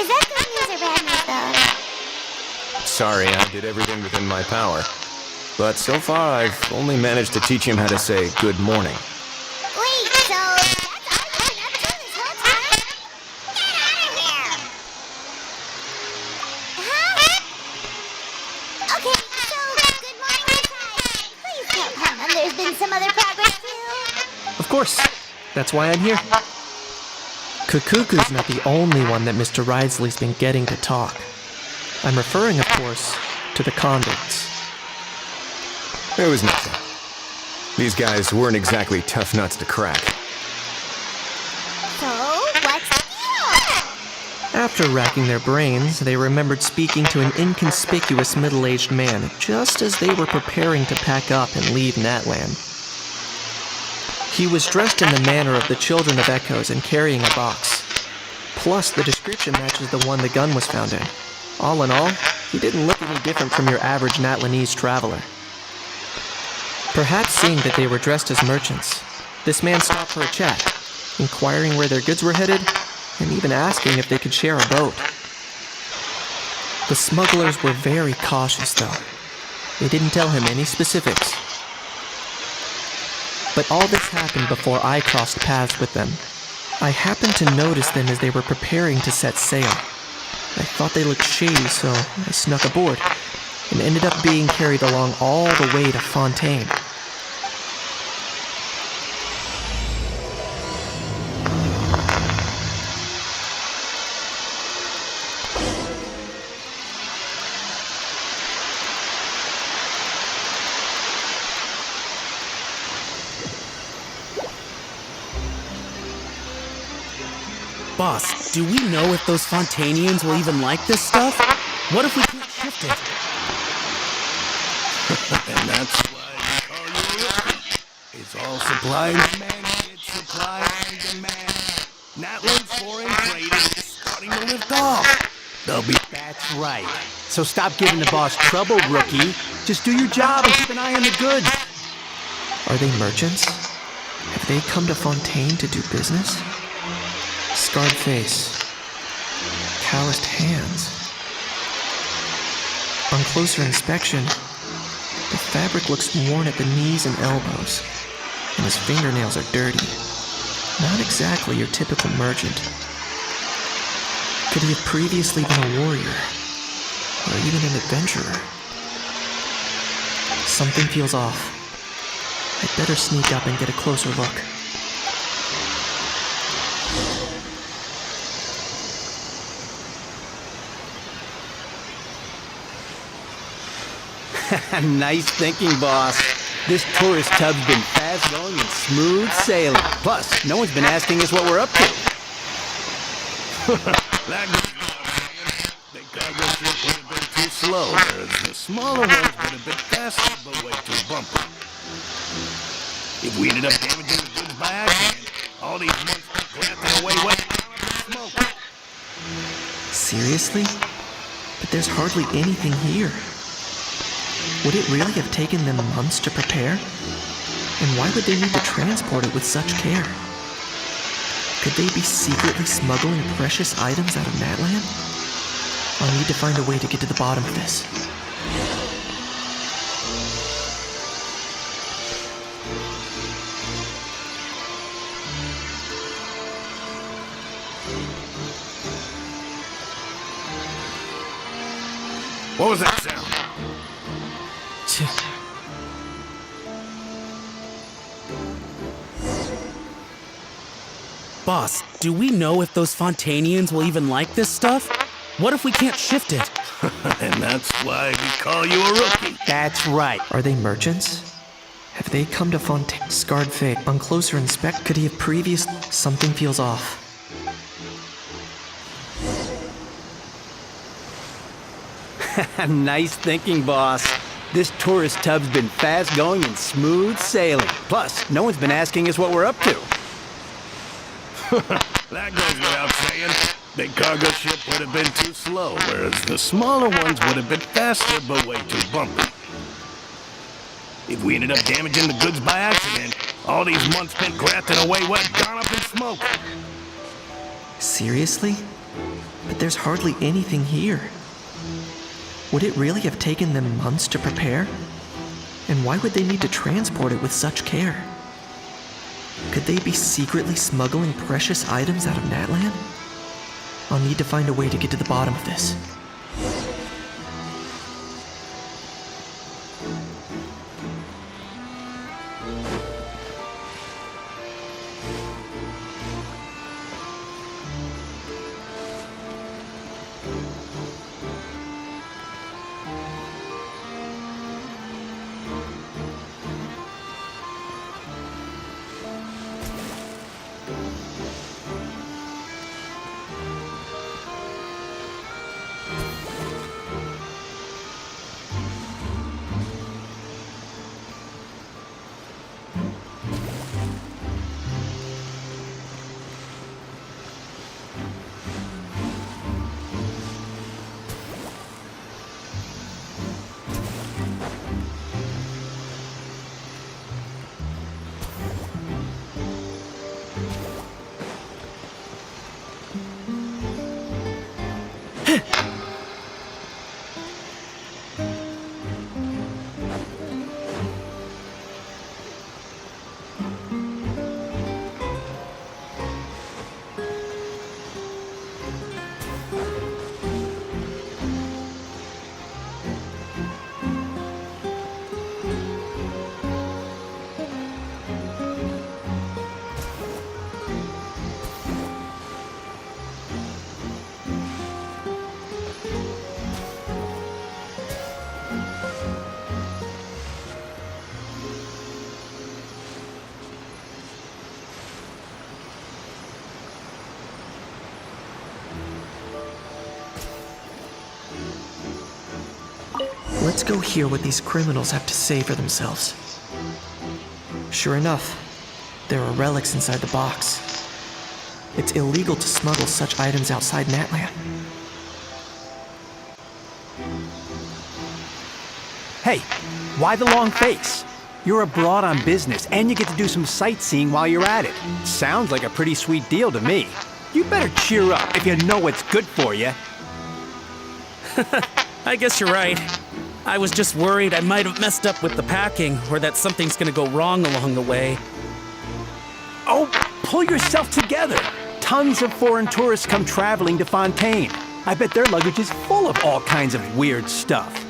Is that good news or bad news, though? Sorry, I did everything within my power. But so far, I've only managed to teach him how to say good morning. Wait, so that's all you've been up to this whole time? Get out of here! Huh? Okay, so good morning, Miss. Please tell Paimon there's been some other progress, too. Of course. That's why I'm here. Kukuku's not the only one that Mr. Ridesley's been getting to talk. I'm referring, of course, to the convicts. It was nothing. These guys weren't exactly tough nuts to crack. So, what's the deal? After racking their brains, they remembered speaking to an inconspicuous middle-aged man just as they were preparing to pack up and leave Natlan. He was dressed in the manner of the Children of Echoes and carrying a box. Plus, the description matches the one the gun was found in. All in all, he didn't look any different from your average Natlanese traveler. Perhaps seeing that they were dressed as merchants, this man stopped for a chat, inquiring where their goods were headed, and even asking if they could share a boat. The smugglers were very cautious, though. They didn't tell him any specifics. But all this happened before I crossed paths with them. I happened to notice them as they were preparing to set sail. I thought they looked shady, so I snuck aboard, and ended up being carried along all the way to Fontaine. Boss, do we know if those Fontainians will even like this stuff? What if we can't shift it? And that's why we call you a rookie. It's all supply and demand, it's supply and demand. Natlan's foreign trade is starting to lift off. They'll be... That's right. So stop giving the boss trouble, rookie. Just do your job and keep an eye on the goods. Are they merchants? Have they come to Fontaine to do business? Scarred face. Calloused hands. On closer inspection, the fabric looks worn at the knees and elbows, and his fingernails are dirty. Not exactly your typical merchant. Could he have previously been a warrior? Or even an adventurer? Something feels off. I'd better sneak up and get a closer look. Nice thinking, boss. This tourist tub's been fast-going and smooth sailing. Plus, no one's been asking us what we're up to. That goes without saying. The cargo ship would have been too slow, whereas the smaller ones would have been faster, but way too bumpy. If we ended up damaging the goods by accident, all these months grafting away wet smoke. Seriously? But there's hardly anything here. Would it really have taken them months to prepare? And why would they need to transport it with such care? Could they be secretly smuggling precious items out of Natlan? I'll need to find a way to get to the bottom of this. What was that sound? Boss, do we know if those Fontainians will even like this stuff? What if we can't shift it? And that's why we call you a rookie. That's right. Are they merchants? Have they come to Fontaine? Scarred face. On closer inspect, could he have previous... Something feels off. Nice thinking, boss. This tourist tub's been fast-going and smooth sailing. Plus, no one's been asking us what we're up to. That goes without saying. The cargo ship would have been too slow, whereas the smaller ones would have been faster, but way too bumpy. If we ended up damaging the goods by accident, all these months spent grafting away wet, gone up in smoke. Seriously? But there's hardly anything here. Would it really have taken them months to prepare? And why would they need to transport it with such care? Could they be secretly smuggling precious items out of Natlan? I'll need to find a way to get to the bottom of this. Let's go hear what these criminals have to say for themselves. Sure enough, there are relics inside the box. It's illegal to smuggle such items outside Natlan. Hey, why the long face? You're abroad on business, and you get to do some sightseeing while you're at it. Sounds like a pretty sweet deal to me. You better cheer up if you know what's good for you. I guess you're right. I was just worried I might have messed up with the packing, or that something's gonna go wrong along the way. Oh, pull yourself together. Tons of foreign tourists come traveling to Fontaine. I bet their luggage is full of all kinds of weird stuff.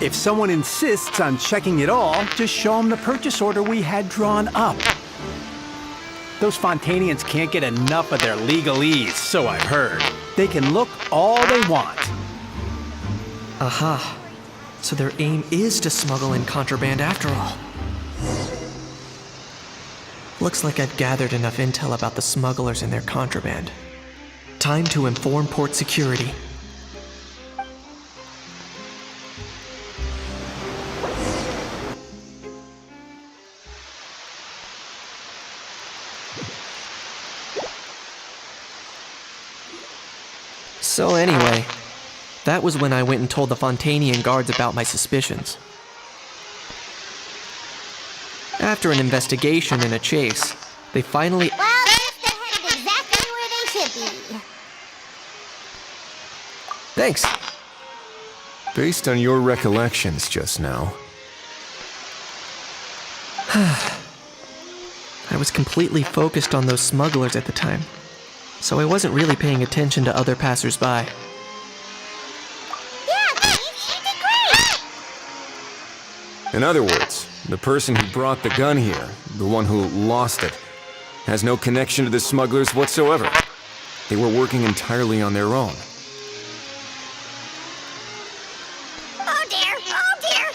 If someone insists on checking it all, just show them the purchase order we had drawn up. Those Fontainians can't get enough of their legalese, so I've heard. They can look all they want. Aha. So their aim is to smuggle in contraband after all. Looks like I've gathered enough intel about the smugglers and their contraband. Time to inform port security. So anyway, that was when I went and told the Fontainian guards about my suspicions. After an investigation and a chase, they finally— Well, yes, they're headed exactly where they should be. Thanks. Based on your recollections just now, I was completely focused on those smugglers at the time, so I wasn't really paying attention to other passersby. Yeah, you did great! in other words, the person who brought the gun here, the one who lost it, has no connection to the smugglers whatsoever. They were working entirely on their own. Oh dear, oh dear!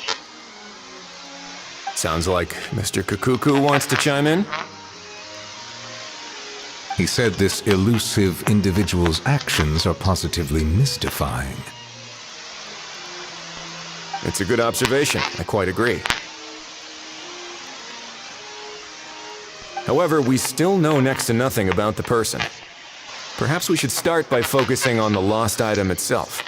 Sounds like Mr. Kakuku wants to chime in? He said this elusive individual's actions are positively mystifying. It's a good observation. I quite agree. However, we still know next to nothing about the person. Perhaps we should start by focusing on the lost item itself.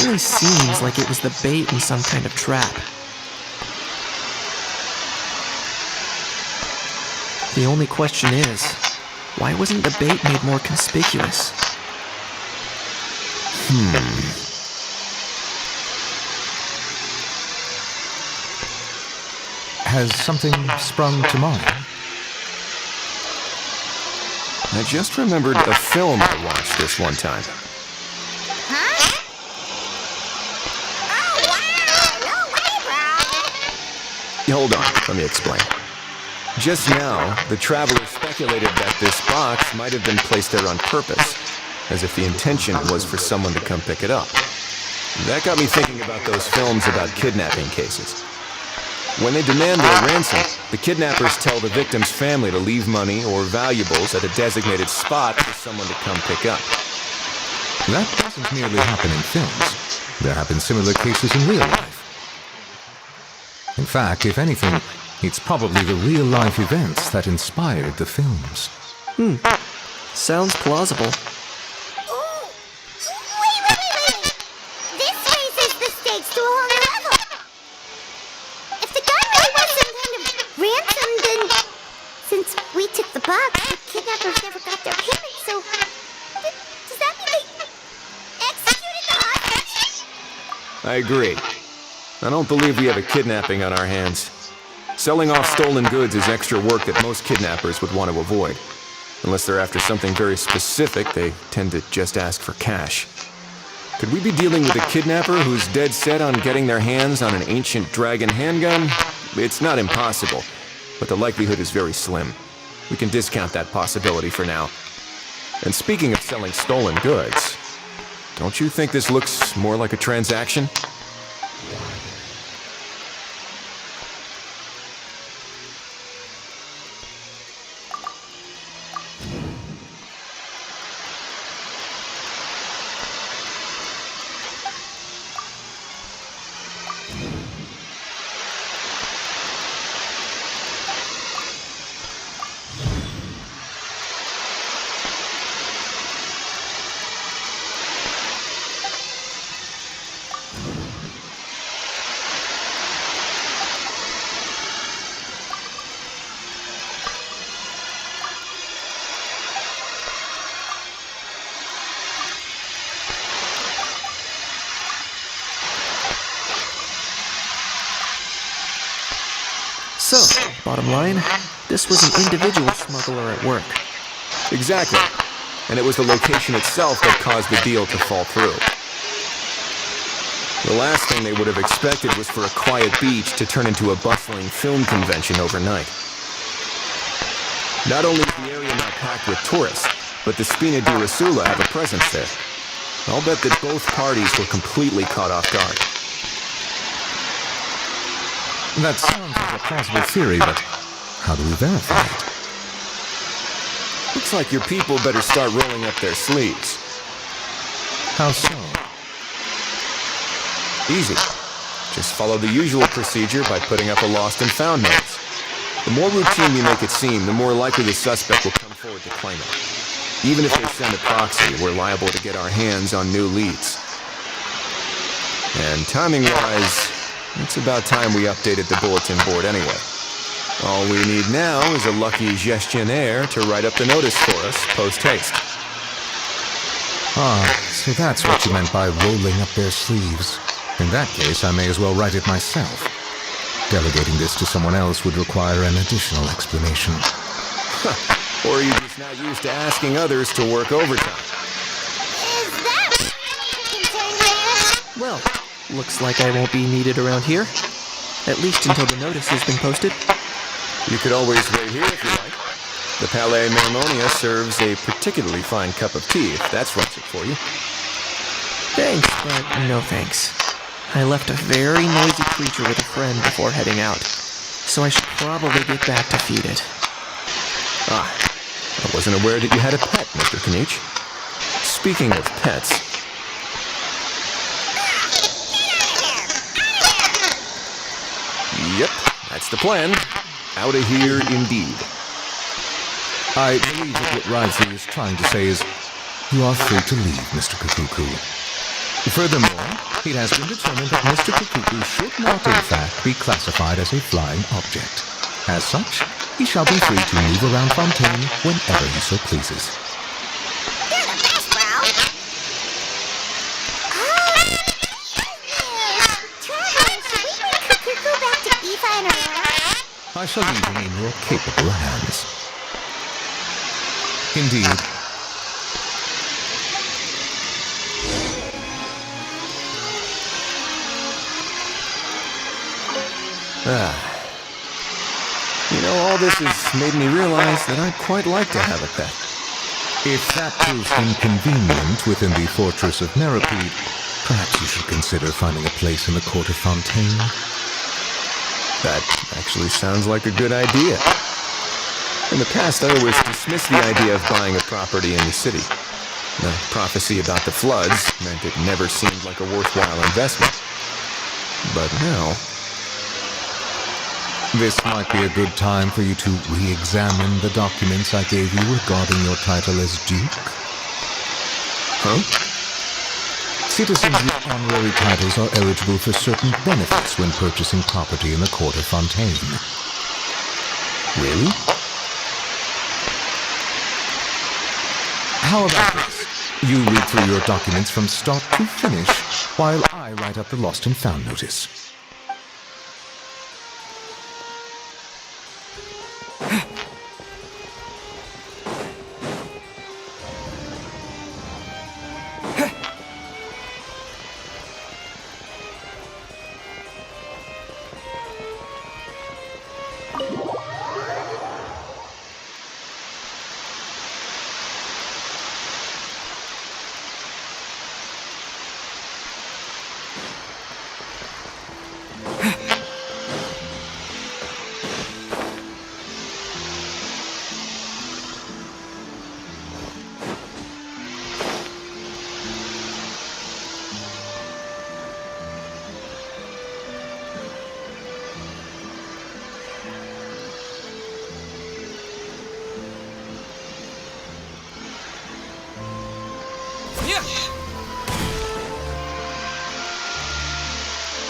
certainly seems like it was the bait in some kind of trap. The only question is, why wasn't the bait made more conspicuous? Has something sprung to mind? I just remembered a film I watched this one time. Huh? Oh, wow! No way, bro! Hold on, let me explain. Just now, the traveler speculated that this box might have been placed there on purpose, as if the intention was for someone to come pick it up. That got me thinking about those films about kidnapping cases. When they demand their ransom, the kidnappers tell the victim's family to leave money or valuables at a designated spot for someone to come pick up. That doesn't merely happen in films. There have been similar cases in real life. In fact, if anything, it's probably the real-life events that inspired the films. Sounds plausible. Ooh! Wait! This raises the stakes to a whole new level! If the gun really was some kind of ransom, then since we took the box, the kidnappers never got their payment, so does that mean they executed the hostage? I agree. I don't believe we have a kidnapping on our hands. Selling off stolen goods is extra work that most kidnappers would want to avoid. Unless they're after something very specific, they tend to just ask for cash. Could we be dealing with a kidnapper who's dead set on getting their hands on an ancient dragon handgun? It's not impossible, but the likelihood is very slim. We can discount that possibility for now. And speaking of selling stolen goods, don't you think this looks more like a transaction? So, bottom line, this was an individual smuggler at work. Exactly. And it was the location itself that caused the deal to fall through. The last thing they would have expected was for a quiet beach to turn into a bustling film convention overnight. Not only is the area now packed with tourists, but the Spina di Rosula have a presence there. I'll bet that both parties were completely caught off guard. That sounds like a plausible theory, but how do we verify it? Looks like your people better start rolling up their sleeves. How so? Easy. Just follow the usual procedure by putting up a lost and found notice. The more routine we make it seem, the more likely the suspect will come forward to claim it. Even if they send a proxy, we're liable to get our hands on new leads. And timing-wise, it's about time we updated the bulletin board anyway. All we need now is a lucky gestionnaire to write up the notice for us post-haste. Ah, so that's what you meant by rolling up their sleeves. In that case, I may as well write it myself. Delegating this to someone else would require an additional explanation. Or are you just not used to asking others to work overtime? Is that really your concern, man? Well, looks like I won't be needed around here. At least until the notice has been posted. You could always wait here if you like. The Palais Marmonia serves a particularly fine cup of tea, if that's right for you. Thanks, but no thanks. I left a very noisy creature with a friend before heading out, so I should probably get back to feed it. Ah, I wasn't aware that you had a pet, Mr. Kanich. Speaking of pets... Yep, that's the plan. Out of here, indeed. I believe that what Riley is trying to say is, you are free to leave, Mr. Kakuku. Furthermore, it has been determined that Mr. Kukuku should not, in fact, be classified as a flying object. As such, he shall be free to move around Fontaine whenever he so pleases. You're the best, bro. Traveler, should we bring Kukuku back to Aoife and Aurora? I shall leave him in your capable hands. Indeed. You know, all this has made me realize that I'd quite like to have a pet. If that proves inconvenient within the fortress of Meripede, perhaps you should consider finding a place in the court of Fontaine. That actually sounds like a good idea. In the past, I always dismissed the idea of buying a property in the city. The prophecy about the floods meant it never seemed like a worthwhile investment. But now... This might be a good time for you to re-examine the documents I gave you regarding your title as Duke. Huh? Citizens with honorary titles are eligible for certain benefits when purchasing property in the court of Fontaine. Really? How about this? You read through your documents from start to finish, while I write up the lost and found notice.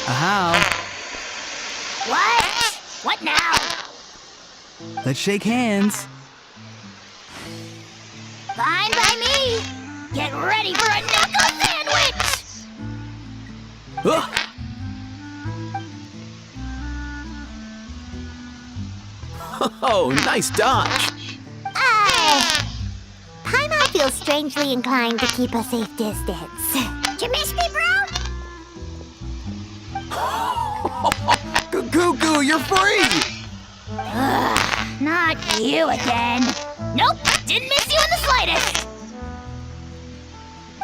How? What? What now? Let's shake hands. Fine by me. Get ready for a knuckle sandwich! Ugh. Oh, nice dodge. Paimon feels strangely inclined to keep a safe distance. Did you miss me, bro? Cuckoo, you're free! Not you again. Nope, didn't miss you in the slightest.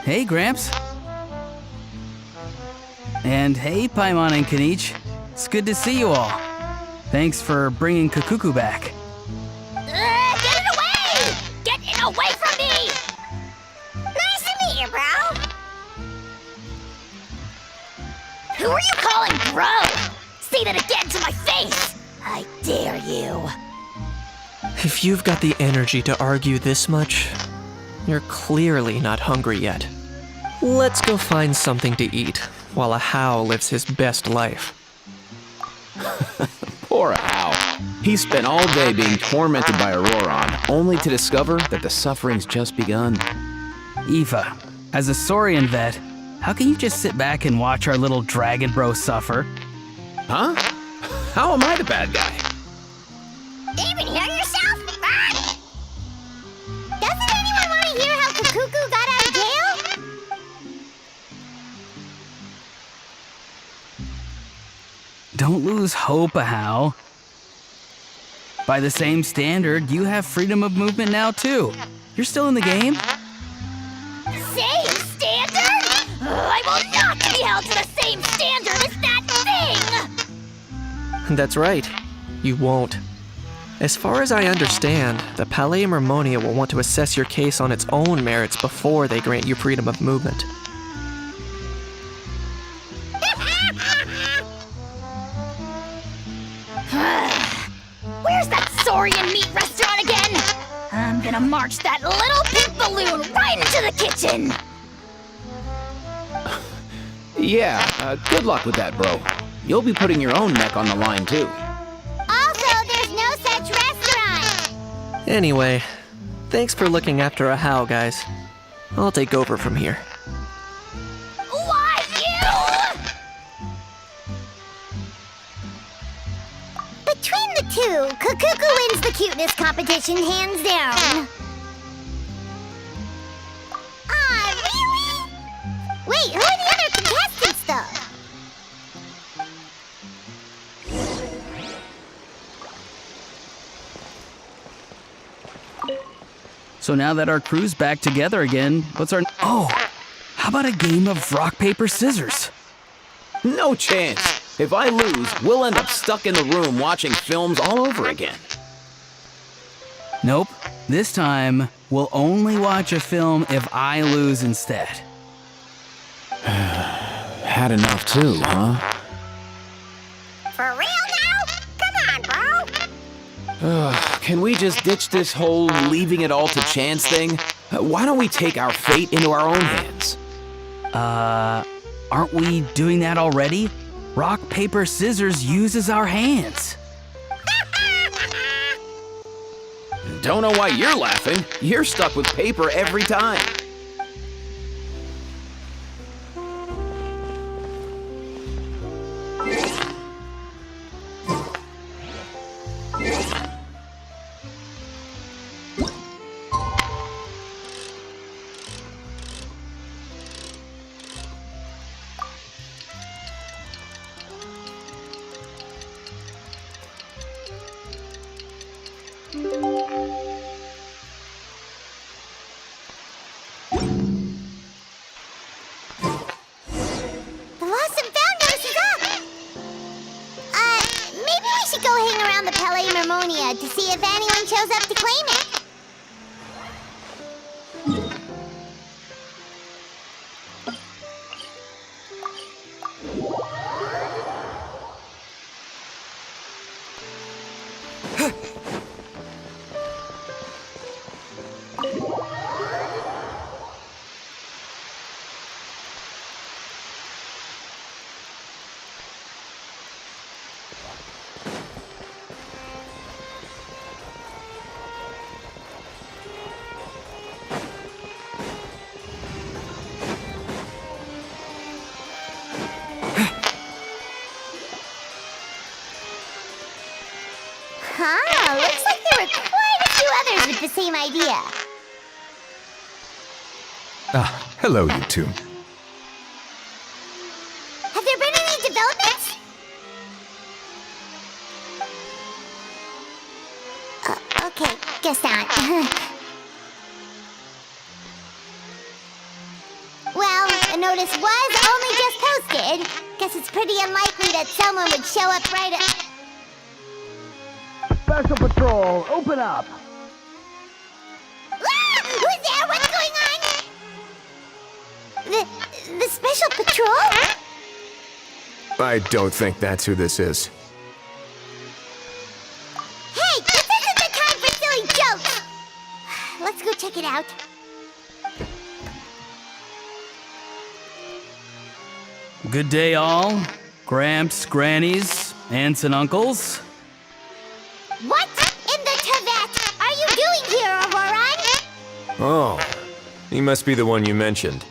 Hey, Gramps. And hey, Paimon and Kanich. It's good to see you all. Thanks for bringing Kukuku back. Get it away! Get it away from me! Nice to meet you, bro. Who are you calling bro? Say that again to my face! I dare you. If you've got the energy to argue this much, you're clearly not hungry yet. Let's go find something to eat while a How lives his best life. Poor Hal. He spent all day being tormented by Auroron, only to discover that the suffering's just begun. Aoife, as a Saurian vet, how can you just sit back and watch our little dragon bro suffer? Huh? How am I the bad guy? Even hear yourself? Ah! Doesn't anyone want to hear how Kukuku got out of jail? Don't lose hope, Hal. By the same standard, you have freedom of movement now, too. You're still in the game? Same standard? I will not be held to the same standard as that thing! That's right. You won't. As far as I understand, the Palais Mermonia will want to assess your case on its own merits before they grant you freedom of movement. Where's that Saurian meat restaurant again? I'm gonna march that little pink balloon right into the kitchen! Yeah, good luck with that, bro. You'll be putting your own neck on the line, too. Also, there's no such restaurant. Anyway, thanks for looking after a How, guys. I'll take over from here. Why you? Between the two, Kukuku wins the cuteness competition hands down. Really? Wait, who are the other contestants, though? So now that our crew's back together again, what's our... Oh, how about a game of rock, paper, scissors? No chance. If I lose, we'll end up stuck in the room watching films all over again. Nope. This time, we'll only watch a film if I lose instead. Had enough too, huh? For real now? Come on, bro. Can we just ditch this whole leaving it all to chance thing? Why don't we take our fate into our own hands? Aren't we doing that already? Rock, paper, scissors uses our hands. Don't know why you're laughing. You're stuck with paper every time. The Lost and Found notice is up! Maybe we should go hang around the Palais Mermonia to see if anyone shows up to claim it. Huh, looks like there were quite a few others with the same idea. Ah, hello, you two. Have there been any developments? Okay, guess not. Well, the notice was only just posted. Guess it's pretty unlikely that someone would show up right at... Special Patrol, open up! Ah! Who's there? What's going on? The Special Patrol? I don't think that's who this is. Hey, this isn't the time for silly jokes! Let's go check it out. Good day, all. Gramps, grannies, aunts, and uncles. What in the Tibet are you doing here, Auroran? Oh, he must be the one you mentioned.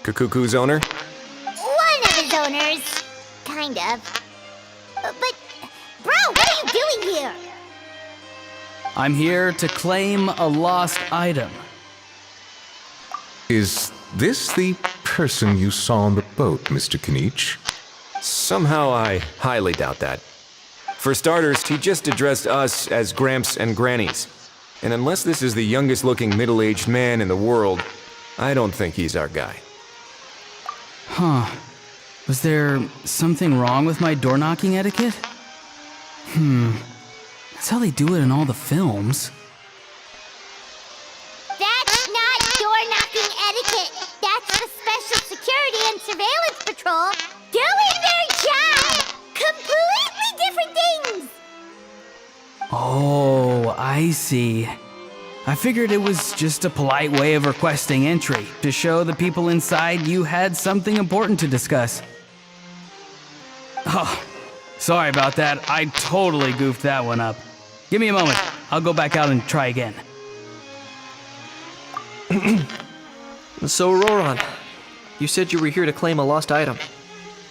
Kukuku's owner? One of his owners. Kind of. But, bro, what are you doing here? I'm here to claim a lost item. Is this the person you saw on the boat, Mr. Kinich? Somehow I highly doubt that. For starters, he just addressed us as Gramps and Grannies. And unless this is the youngest looking middle-aged man in the world, I don't think he's our guy. Huh. Was there something wrong with my door-knocking etiquette? That's how they do it in all the films. That's not door-knocking etiquette. That's the Special Security and Surveillance Patrol doing their job! Completely different things! Oh, I see. I figured it was just a polite way of requesting entry to show the people inside you had something important to discuss. Oh, sorry about that. I totally goofed that one up. Give me a moment. I'll go back out and try again. So, Roran, you said you were here to claim a lost item.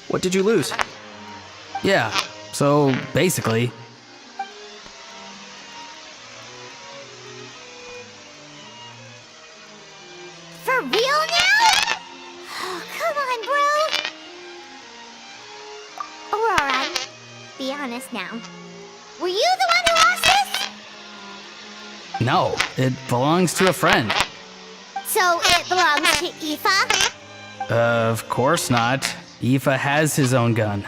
What did you lose? Yeah, so basically... For real now? Oh, come on, bro. Aurora, be honest now. Were you the one who lost this? No, it belongs to a friend. So it belongs to Aoife? Of course not. Aoife has his own gun.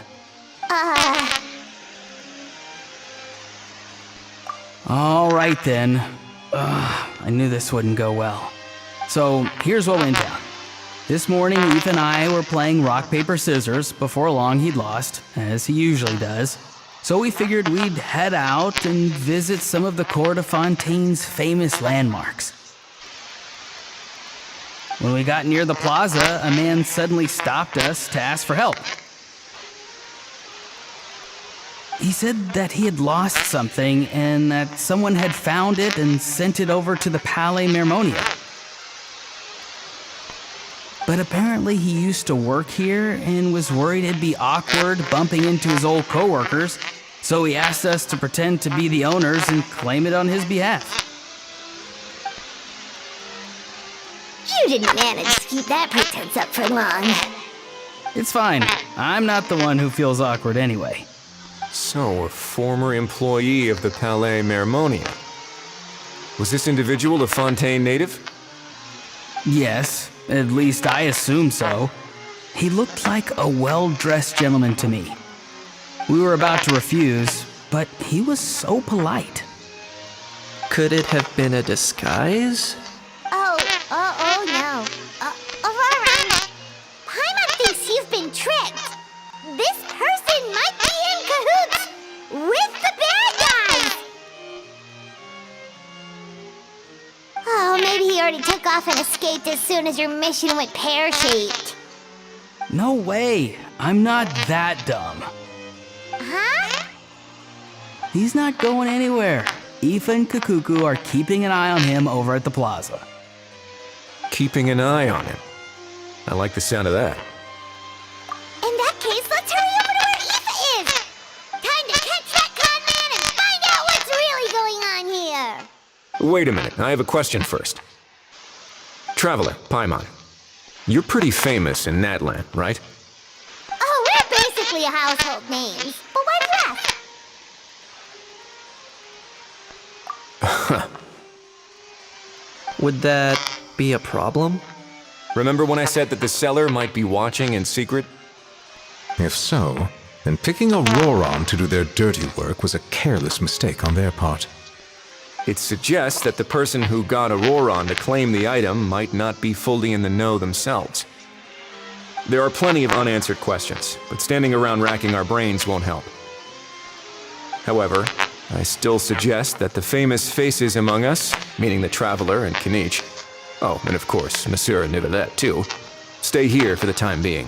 All right then. I knew this wouldn't go well. So here's what went down. This morning, Aoife and I were playing rock, paper, scissors. Before long, he'd lost, as he usually does. So we figured we'd head out and visit some of the Cour de Fontaine's famous landmarks. When we got near the plaza, a man suddenly stopped us to ask for help. He said that he had lost something and that someone had found it and sent it over to the Palais Mermonia. But apparently he used to work here and was worried it'd be awkward bumping into his old coworkers, so he asked us to pretend to be the owners and claim it on his behalf. You didn't manage to keep that pretense up for long. It's fine. I'm not the one who feels awkward anyway. So, a former employee of the Palais Mermonia. Was this individual a Fontaine native? Yes, at least I assume so. He looked like a well-dressed gentleman to me. We were about to refuse, but he was so polite. Could it have been a disguise? Oh no. Aurora, Paimon thinks you've been tricked. This person might be in cahoots with the bad guys. Oh, maybe he already took off and escaped as soon as your mission went pear-shaped. No way. I'm not that dumb. Huh? He's not going anywhere. Aoife and Kakuku are keeping an eye on him over at the plaza. Keeping an eye on him. I like the sound of that. In that case, let's hurry over to where Aoife is. Time to catch that con man and find out what's really going on here. Wait a minute, I have a question first. Traveler, Paimon, you're pretty famous in Natlan, right? Oh, we're basically a household name. But why do you ask? Would that be a problem? Remember when I said that the seller might be watching in secret? If so, then picking Auroron to do their dirty work was a careless mistake on their part. It suggests that the person who got Auroron to claim the item might not be fully in the know themselves. There are plenty of unanswered questions, but standing around racking our brains won't help. However, I still suggest that the famous faces among us, meaning the Traveler and Kinich, oh, and of course, Monsieur Nivelette too, stay here for the time being.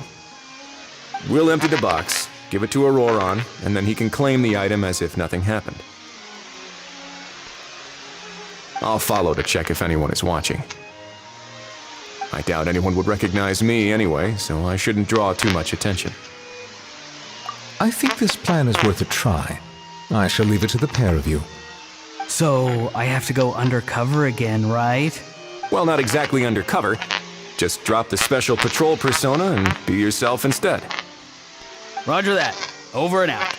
We'll empty the box, give it to Auroron, and then he can claim the item as if nothing happened. I'll follow to check if anyone is watching. I doubt anyone would recognize me anyway, so I shouldn't draw too much attention. I think this plan is worth a try. I shall leave it to the pair of you. So, I have to go undercover again, right? Well, not exactly undercover. Just drop the special patrol persona and be yourself instead. Roger that. Over and out.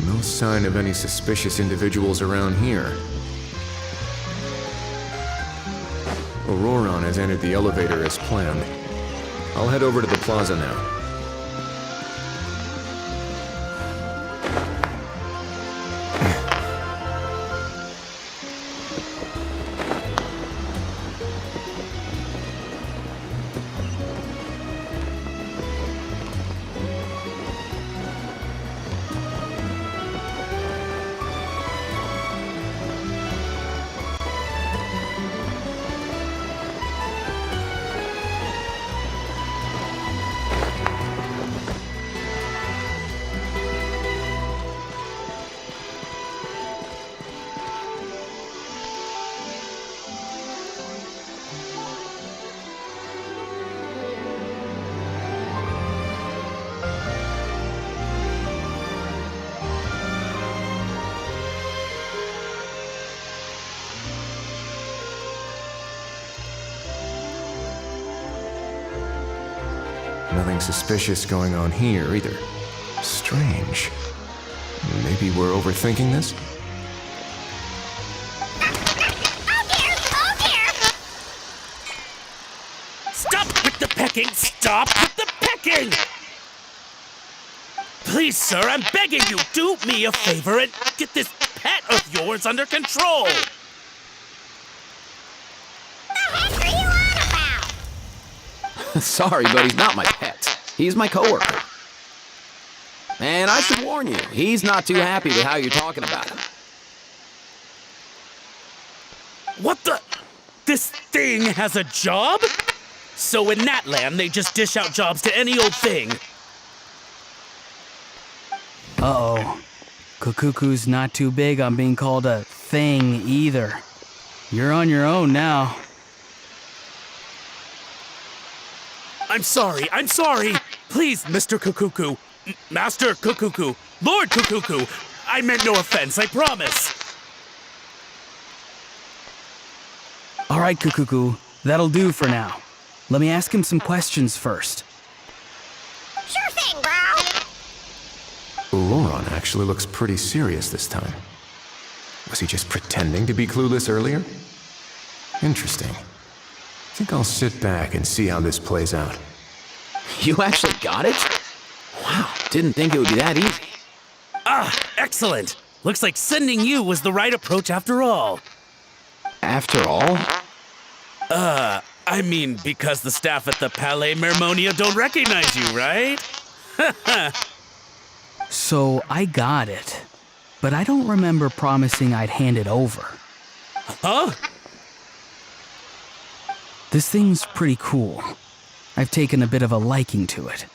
No sign of any suspicious individuals around here. Auroron has entered the elevator as planned. I'll head over to the plaza now. Nothing suspicious going on here either. Strange. Maybe we're overthinking this? Stop with the pecking! Stop with the pecking! Please, sir, I'm begging you, do me a favor and get this pet of yours under control! The heck are you on about? Sorry, but he's not my pet. He's my coworker. And I should warn you, he's not too happy with how you're talking about him. What the? This thing has a job? So in that land, they just dish out jobs to any old thing. Uh-oh. Kukuku's not too big on being called a thing either. You're on your own now. I'm sorry. Please, Mr. Kukuku. Master Kukuku. Lord Kukuku. I meant no offense, I promise. All right, Kukuku. That'll do for now. Let me ask him some questions first. Sure thing, bro. Lauron actually looks pretty serious this time. Was he just pretending to be clueless earlier? Interesting. I think I'll sit back and see how this plays out. You actually got it? Wow, didn't think it would be that easy. Ah, excellent. Looks like sending you was the right approach after all. After all? I mean, because the staff at the Palais Mermonia don't recognize you, right? So I got it, but I don't remember promising I'd hand it over. Huh? This thing's pretty cool. I've taken a bit of a liking to it.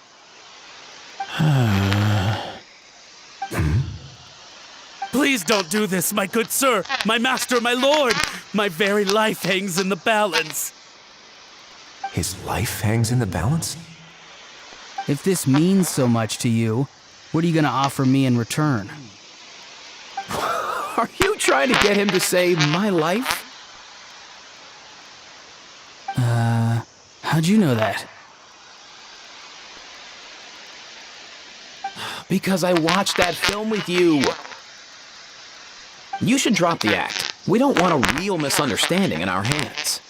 Please don't do this, my good sir, my master, my lord. My very life hangs in the balance. His life hangs in the balance? If this means so much to you, what are you gonna offer me in return? Are you trying to get him to save my life? How'd you know that? Because I watched that film with you. You should drop the act. We don't want a real misunderstanding in our hands.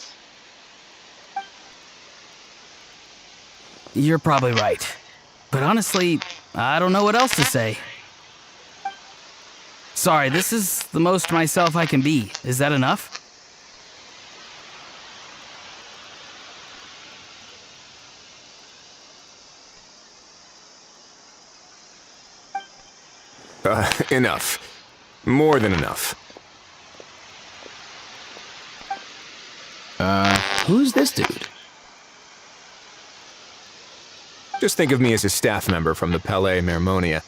You're probably right. But honestly, I don't know what else to say. Sorry, this is the most myself I can be. Is that enough? Enough. More than enough. Who's this dude? Just think of me as a staff member from the Palais Mermonia.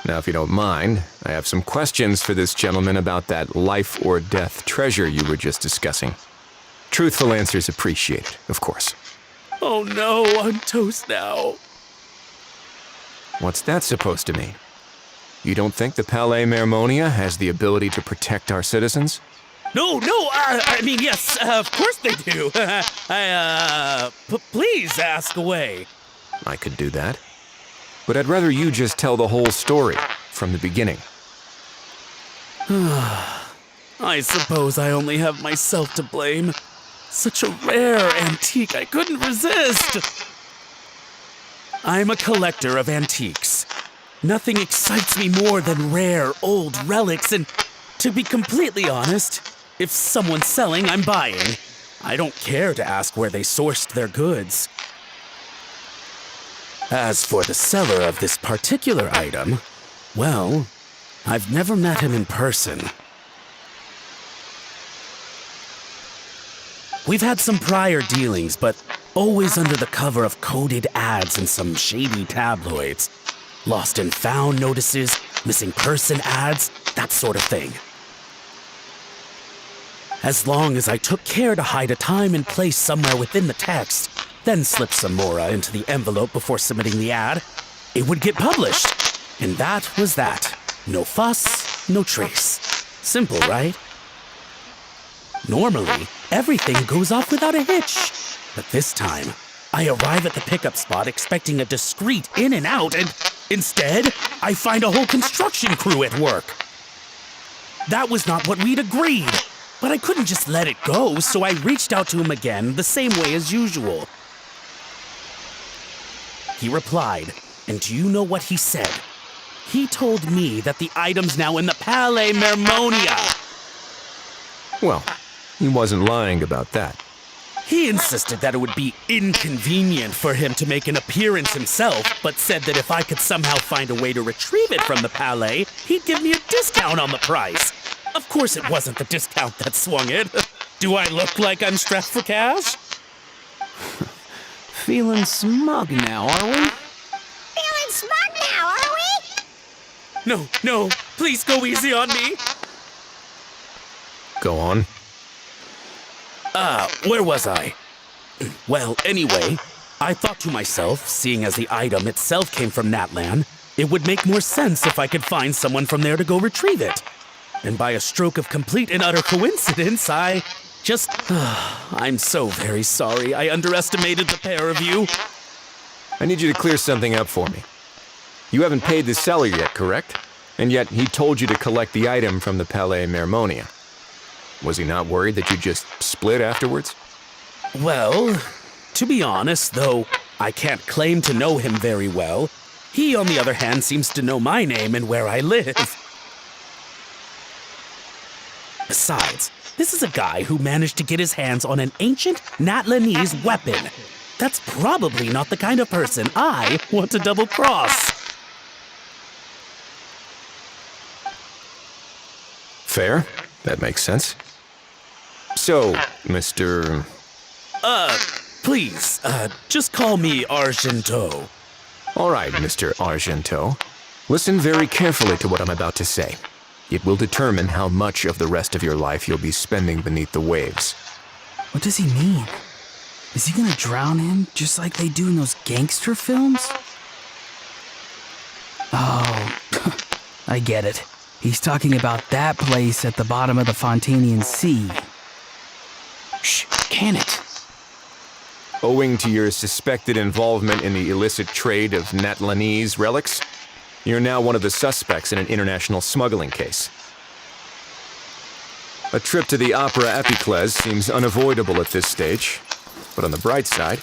Now, if you don't mind, I have some questions for this gentleman about that life or death treasure you were just discussing. Truthful answers appreciated, of course. Oh no, I'm toast now. What's that supposed to mean? You don't think the Palais Mermonia has the ability to protect our citizens? No, I mean, yes, of course they do. Please ask away. I could do that. But I'd rather you just tell the whole story from the beginning. I suppose I only have myself to blame. Such a rare antique, I couldn't resist. I'm a collector of antiques. Nothing excites me more than rare, old relics, and to be completely honest, if someone's selling, I'm buying. I don't care to ask where they sourced their goods. As for the seller of this particular item, well, I've never met him in person. We've had some prior dealings, but always under the cover of coded ads in some shady tabloids. Lost and found notices, missing person ads, that sort of thing. As long as I took care to hide a time and place somewhere within the text, then slip some mora into the envelope before submitting the ad, it would get published. And that was that. No fuss, no trace. Simple, right? Normally, everything goes off without a hitch. But this time, I arrive at the pickup spot expecting a discreet in and out, and instead, I find a whole construction crew at work. That was not what we'd agreed, but I couldn't just let it go, so I reached out to him again the same way as usual. He replied, and do you know what he said? He told me that the item's now in the Palais Mermonia. Well, he wasn't lying about that. He insisted that it would be inconvenient for him to make an appearance himself, but said that if I could somehow find a way to retrieve it from the Palais, he'd give me a discount on the price. Of course it wasn't the discount that swung it. Do I look like I'm strapped for cash? Feeling smug now, are we? Feeling smart now, are we? No, please go easy on me. Go on. Where was I? Well, anyway, I thought to myself, seeing as the item itself came from Natlan, it would make more sense if I could find someone from there to go retrieve it. And by a stroke of complete and utter coincidence, I just... I'm so very sorry I underestimated the pair of you. I need you to clear something up for me. You haven't paid the seller yet, correct? And yet he told you to collect the item from the Palais Mermonia. Was he not worried that you'd just split afterwards? Well, to be honest, though I can't claim to know him very well, he, on the other hand, seems to know my name and where I live. Besides, this is a guy who managed to get his hands on an ancient Natlanese weapon. That's probably not the kind of person I want to double-cross. Fair. That makes sense. So, Mr... Please, just call me Argento. All right, Mr. Argento. Listen very carefully to what I'm about to say. It will determine how much of the rest of your life you'll be spending beneath the waves. What does he mean? Is he gonna drown him just like they do in those gangster films? Oh, I get it. He's talking about that place at the bottom of the Fontanian Sea. Shh, can it? Owing to your suspected involvement in the illicit trade of Natlanese relics, you're now one of the suspects in an international smuggling case. A trip to the Opera Epiclese seems unavoidable at this stage, but on the bright side,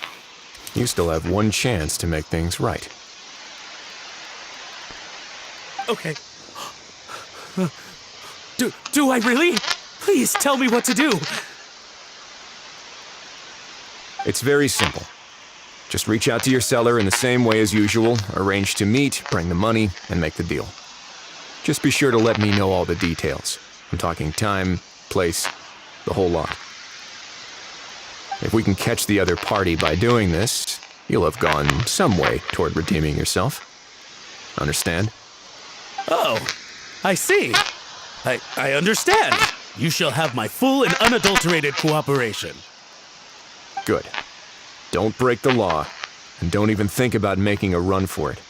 you still have one chance to make things right. Okay. Do I really? Please tell me what to do. It's very simple. Just reach out to your seller in the same way as usual, arrange to meet, bring the money, and make the deal. Just be sure to let me know all the details. I'm talking time, place, the whole lot. If we can catch the other party by doing this, you'll have gone some way toward redeeming yourself. Understand? Oh, I see. I understand. You shall have my full and unadulterated cooperation. Good. Don't break the law, and don't even think about making a run for it.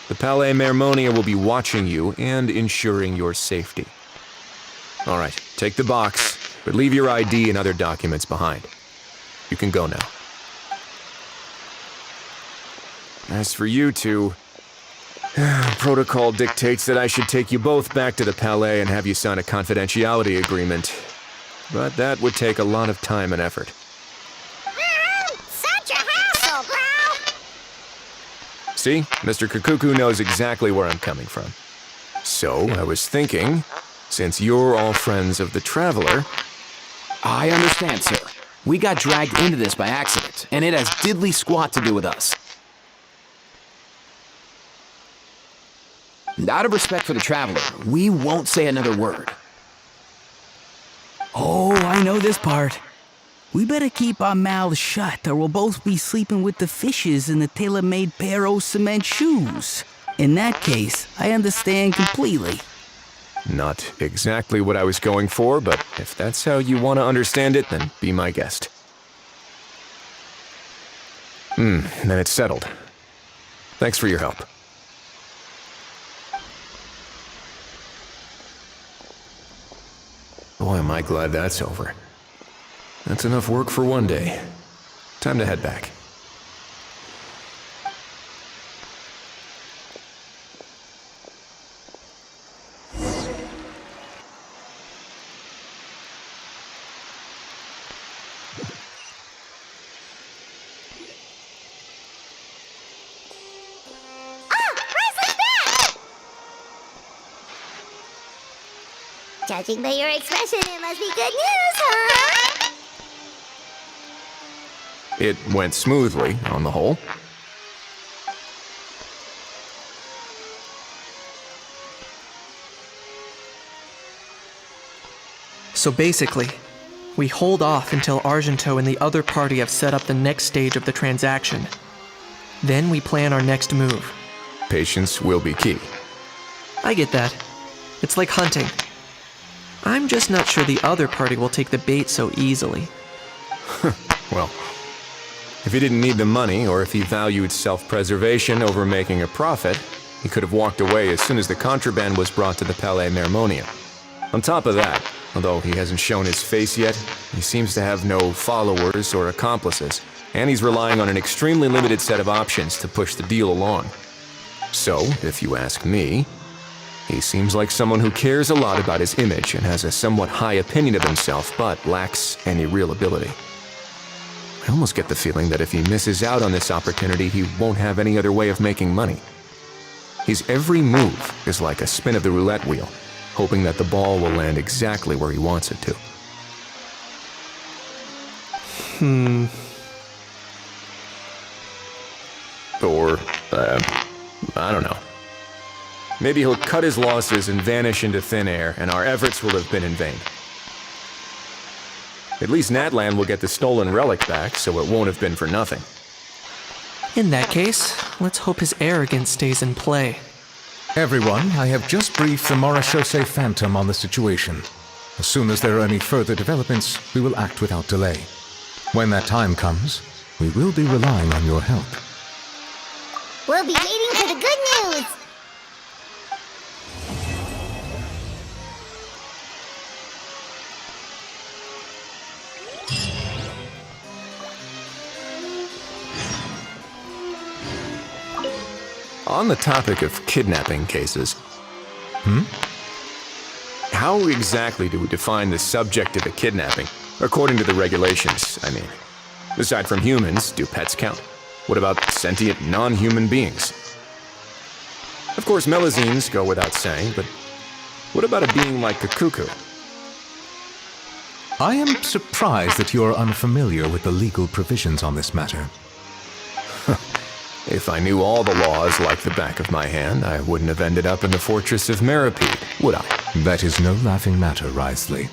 The Palais Mermonia will be watching you and ensuring your safety. All right, take the box, but leave your ID and other documents behind. You can go now. As for you two, protocol dictates that I should take you both back to the Palais and have you sign a confidentiality agreement. But that would take a lot of time and effort. Such a hassle, bro! See, Mr. Kakuku knows exactly where I'm coming from. So, I was thinking, since you're all friends of the Traveler... I understand, sir. We got dragged into this by accident, and it has diddly squat to do with us. And out of respect for the Traveler, we won't say another word. Oh, I know this part. We better keep our mouths shut, or we'll both be sleeping with the fishes in the tailor-made pair of cement shoes. In that case, I understand completely. Not exactly what I was going for, but if that's how you want to understand it, then be my guest. Then it's settled. Thanks for your help. Boy, am I glad that's over. That's enough work for one day. Time to head back. Judging by your expression, it must be good news, huh? It went smoothly, on the whole. So basically, we hold off until Argento and the other party have set up the next stage of the transaction. Then we plan our next move. Patience will be key. I get that. It's like hunting. I'm just not sure the other party will take the bait so easily. Well, if he didn't need the money, or if he valued self-preservation over making a profit, he could have walked away as soon as the contraband was brought to the Palais Mermonium. On top of that, although he hasn't shown his face yet, he seems to have no followers or accomplices, and he's relying on an extremely limited set of options to push the deal along. So, if you ask me, he seems like someone who cares a lot about his image and has a somewhat high opinion of himself, but lacks any real ability. I almost get the feeling that if he misses out on this opportunity, he won't have any other way of making money. His every move is like a spin of the roulette wheel, hoping that the ball will land exactly where he wants it to. Or, I don't know. Maybe he'll cut his losses and vanish into thin air, and our efforts will have been in vain. At least Natlan will get the stolen relic back, so it won't have been for nothing. In that case, let's hope his arrogance stays in play. Everyone, I have just briefed the Morashose Phantom on the situation. As soon as there are any further developments, we will act without delay. When that time comes, we will be relying on your help. We'll be waiting for the good news! On the topic of kidnapping cases, how exactly do we define the subject of a kidnapping? According to the regulations, I mean. Aside from humans, do pets count? What about sentient, non-human beings? Of course, melazines go without saying, but what about a being like a cuckoo? I am surprised that you are unfamiliar with the legal provisions on this matter. If I knew all the laws like the back of my hand, I wouldn't have ended up in the fortress of Meripede, would I? That is no laughing matter, Wriothesley.